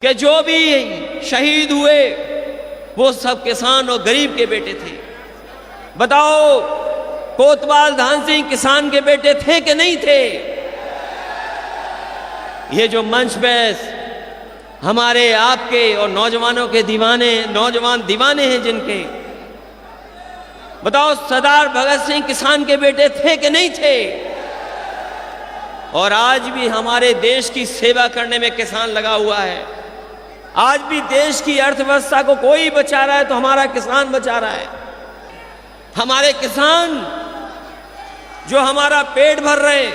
कि जो भी शहीद हुए वो सब किसान और गरीब के बेटे थे। बताओ, कोतवाल धान सिंह किसान के बेटे थे कि नहीं थे? ये जो मंच पे हमारे आपके और नौजवानों के नौजवान दीवाने हैं जिनके, बताओ सरदार भगत सिंह किसान के बेटे थे कि नहीं थे? और आज भी हमारे देश की सेवा करने में किसान लगा हुआ है। आज भी देश की अर्थव्यवस्था को कोई बचा रहा है तो हमारा किसान बचा रहा है। हमारे किसान जो हमारा पेट भर रहे,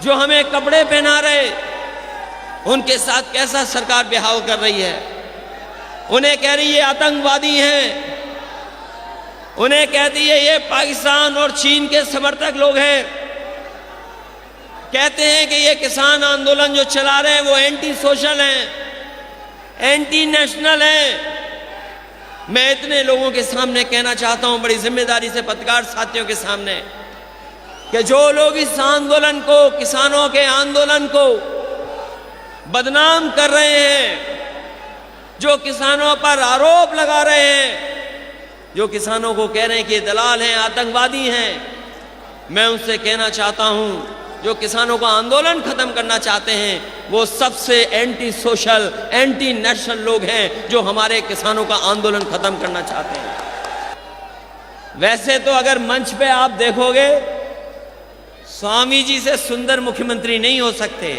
जो हमें कपड़े पहना रहे, उनके साथ कैसा सरकार व्यवहार कर रही है? उन्हें कह रही है आतंकवादी हैं, उन्हें कहती है ये पाकिस्तान और चीन के समर्थक लोग हैं। कहते हैं कि ये किसान आंदोलन जो चला रहे हैं वो एंटी सोशल हैं, एंटी नेशनल हैं। मैं इतने लोगों के सामने कहना चाहता हूं, बड़ी जिम्मेदारी से पत्रकार साथियों के सामने, कि जो लोग इस आंदोलन को, किसानों के आंदोलन को बदनाम कर रहे हैं, जो किसानों पर आरोप लगा रहे हैं, जो किसानों को कह रहे हैं कि दलाल हैं, आतंकवादी हैं, मैं उनसे कहना चाहता हूं जो किसानों का आंदोलन खत्म करना चाहते हैं वो सबसे एंटी सोशल, एंटी नेशनल लोग हैं जो हमारे किसानों का आंदोलन खत्म करना चाहते हैं। वैसे तो अगर मंच पे आप देखोगे, स्वामी जी से सुंदर मुख्यमंत्री नहीं हो सकते।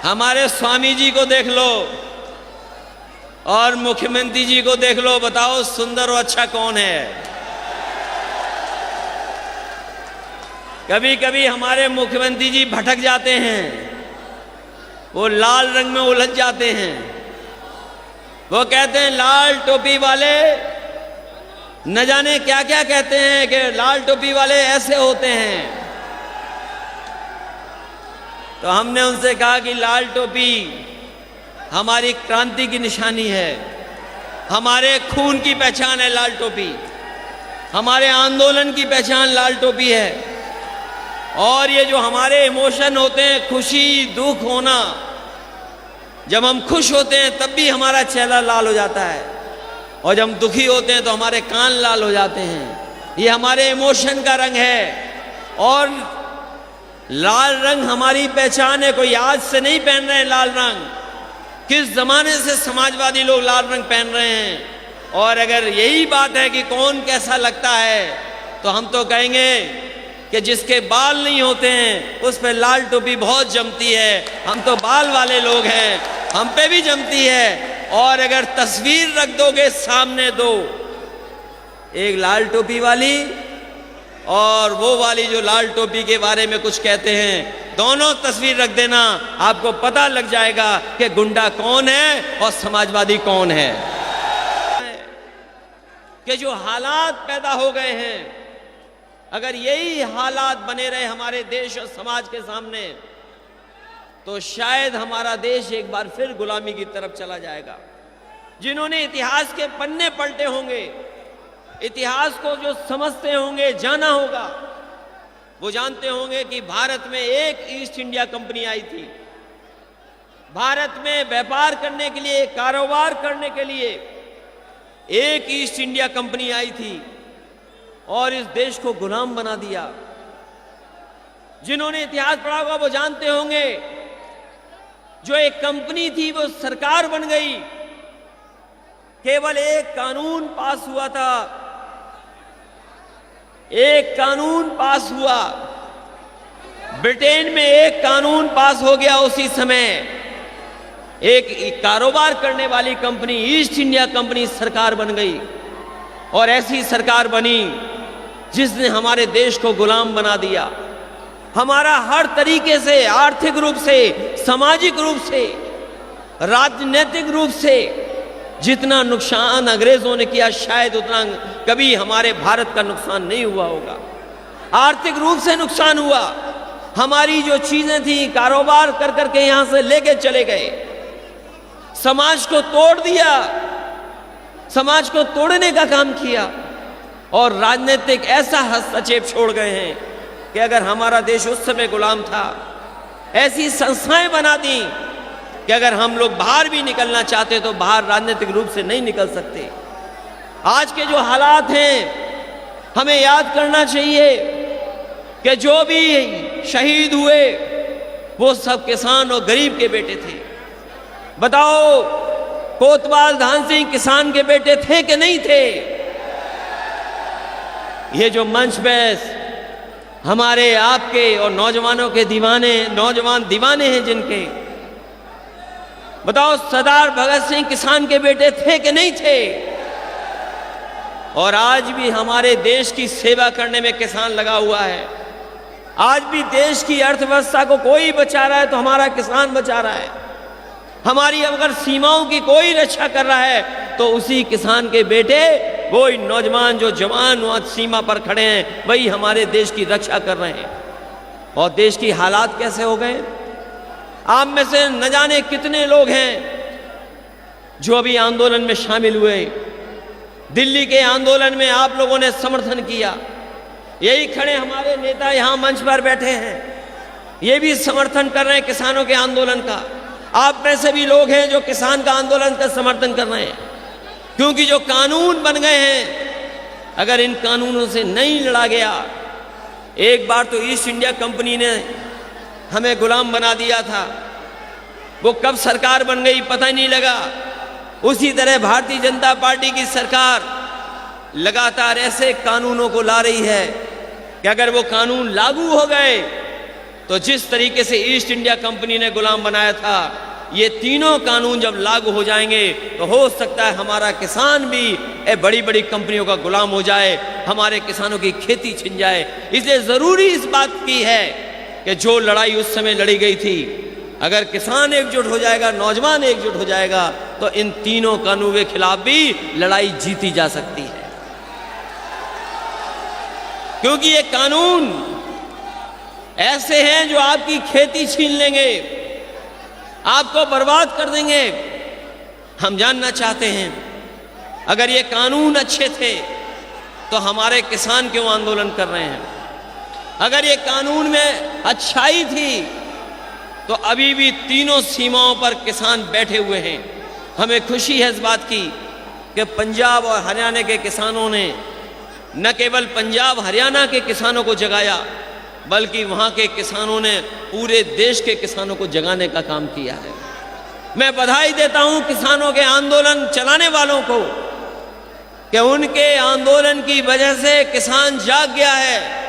हमारे स्वामी जी को देख लो और मुख्यमंत्री जी को देख लो, बताओ सुंदर और अच्छा कौन है? कभी कभी हमारे मुख्यमंत्री जी भटक जाते हैं, वो लाल रंग में उलझ जाते हैं। वो कहते हैं लाल टोपी वाले, न जाने क्या क्या कहते हैं कि लाल टोपी वाले ऐसे होते हैं। तो हमने उनसे कहा कि लाल टोपी हमारी क्रांति की निशानी है, हमारे खून की पहचान है लाल टोपी, हमारे आंदोलन की पहचान लाल टोपी है। और ये जो हमारे इमोशन होते हैं, खुशी, दुख होना, जब हम खुश होते हैं तब भी हमारा चेहरा लाल हो जाता है, और जब हम दुखी होते हैं तो हमारे कान लाल हो जाते हैं। ये हमारे इमोशन का रंग है, और लाल रंग हमारी पहचान है। कोई आज से नहीं पहन रहे हैं लाल रंग, किस जमाने से समाजवादी लोग लाल रंग पहन रहे हैं। और अगर यही बात है कि कौन कैसा लगता है, तो हम तो कहेंगे कि जिसके बाल नहीं होते हैं उस पर लाल टोपी बहुत जमती है। हम तो बाल वाले लोग हैं, हम पे भी जमती है। और अगर तस्वीर रख दोगे सामने दो, एक लाल टोपी वाली और वो वाली जो लाल टोपी के बारे में कुछ कहते हैं, दोनों तस्वीर रख देना, आपको पता लग जाएगा कि गुंडा कौन है और समाजवादी कौन है। कि जो हालात पैदा हो गए हैं, अगर यही हालात बने रहे हमारे देश और समाज के सामने, तो शायद हमारा देश एक बार फिर गुलामी की तरफ चला जाएगा। जिन्होंने इतिहास के पन्ने पलटे होंगे, इतिहास को जो समझते होंगे, जाना होगा, वो जानते होंगे कि भारत में एक ईस्ट इंडिया कंपनी आई थी। भारत में व्यापार करने के लिए, कारोबार करने के लिए एक ईस्ट इंडिया कंपनी आई थी और इस देश को गुलाम बना दिया। जिन्होंने इतिहास पढ़ा होगा वो जानते होंगे, जो एक कंपनी थी वो सरकार बन गई। केवल एक कानून पास हुआ था, एक कानून पास हुआ, ब्रिटेन में एक कानून पास हो गया उसी समय। एक कारोबार करने वाली कंपनी, ईस्ट इंडिया कंपनी सरकार बन गई। और ऐसी सरकार बनी जिसने हमारे देश को गुलाम बना दिया। हमारा हर तरीके से, आर्थिक रूप से, सामाजिक रूप से, राजनीतिक रूप से जितना नुकसान अंग्रेजों ने किया, शायद उतना कभी हमारे भारत का नुकसान नहीं हुआ होगा। आर्थिक रूप से नुकसान हुआ। हमारी जो चीजें थी, कारोबार कर करके यहां से लेके चले गए, समाज को तोड़ दिया, समाज को तोड़ने का काम किया। और राजनीतिक ऐसा हस्तक्षेप छोड़ गए हैं कि अगर हमारा देश उस समय गुलाम था ऐसी संस्थाएं बना दी कि अगर हम लोग बाहर भी निकलना चाहते तो बाहर राजनीतिक रूप से नहीं निकल सकते। आज के जो हालात हैं, हमें याद करना चाहिए कि जो भी शहीद हुए वो सब किसान और गरीब के बेटे थे। बताओ, कोतवाल धान सिंह किसान के बेटे थे कि नहीं थे? ये जो मंच पे हमारे आपके और नौजवानों के नौजवान दीवाने हैं जिनके, बताओ सरदार भगत सिंह किसान के बेटे थे कि नहीं थे? और आज भी हमारे देश की सेवा करने में किसान लगा हुआ है। आज भी देश की अर्थव्यवस्था को कोई बचा रहा है तो हमारा किसान बचा रहा है। हमारी अगर सीमाओं की कोई रक्षा कर रहा है तो उसी किसान के बेटे, वही नौजवान जो जवान वहां सीमा पर खड़े हैं, वही हमारे देश की रक्षा कर रहे हैं। और देश की हालात कैसे हो गए? आप में से न जाने कितने लोग हैं जो अभी आंदोलन में शामिल हुए। दिल्ली के आंदोलन में आप लोगों ने समर्थन किया। यही खड़े हमारे नेता यहां मंच पर बैठे हैं, ये भी समर्थन कर रहे हैं किसानों के आंदोलन का। आप में से भी लोग हैं जो किसान का आंदोलन का समर्थन कर रहे हैं, क्योंकि जो कानून बन गए हैं, अगर इन कानूनों से नहीं लड़ा गया, एक बार तो ईस्ट इंडिया कंपनी ने हमें गुलाम बना दिया था, वो कब सरकार बन गई पता ही नहीं लगा। उसी तरह भारतीय जनता पार्टी की सरकार लगातार ऐसे कानूनों को ला रही है कि अगर वो कानून लागू हो गए तो जिस तरीके से ईस्ट इंडिया कंपनी ने गुलाम बनाया था, ये तीनों कानून जब लागू हो जाएंगे तो हो सकता है हमारा किसान भी बड़ी बड़ी कंपनियों का गुलाम हो जाए, हमारे किसानों की खेती छिन जाए। इसलिए जरूरी इस बात की है कि जो लड़ाई उस समय लड़ी गई थी, अगर किसान एकजुट हो जाएगा, नौजवान एकजुट हो जाएगा, तो इन तीनों कानूनों के खिलाफ भी लड़ाई जीती जा सकती है। क्योंकि ये कानून ऐसे हैं जो आपकी खेती छीन लेंगे, आपको बर्बाद कर देंगे। हम जानना चाहते हैं, अगर ये कानून अच्छे थे तो हमारे किसान क्यों आंदोलन कर रहे हैं? अगर ये कानून में अच्छाई थी तो अभी भी तीनों सीमाओं पर किसान बैठे हुए हैं। हमें खुशी है इस बात की कि पंजाब और हरियाणा के किसानों ने न केवल पंजाब हरियाणा के किसानों को जगाया, बल्कि वहाँ के किसानों ने पूरे देश के किसानों को जगाने का काम किया है। मैं बधाई देता हूँ किसानों के आंदोलन चलाने वालों को कि उनके आंदोलन की वजह से किसान जाग गया है।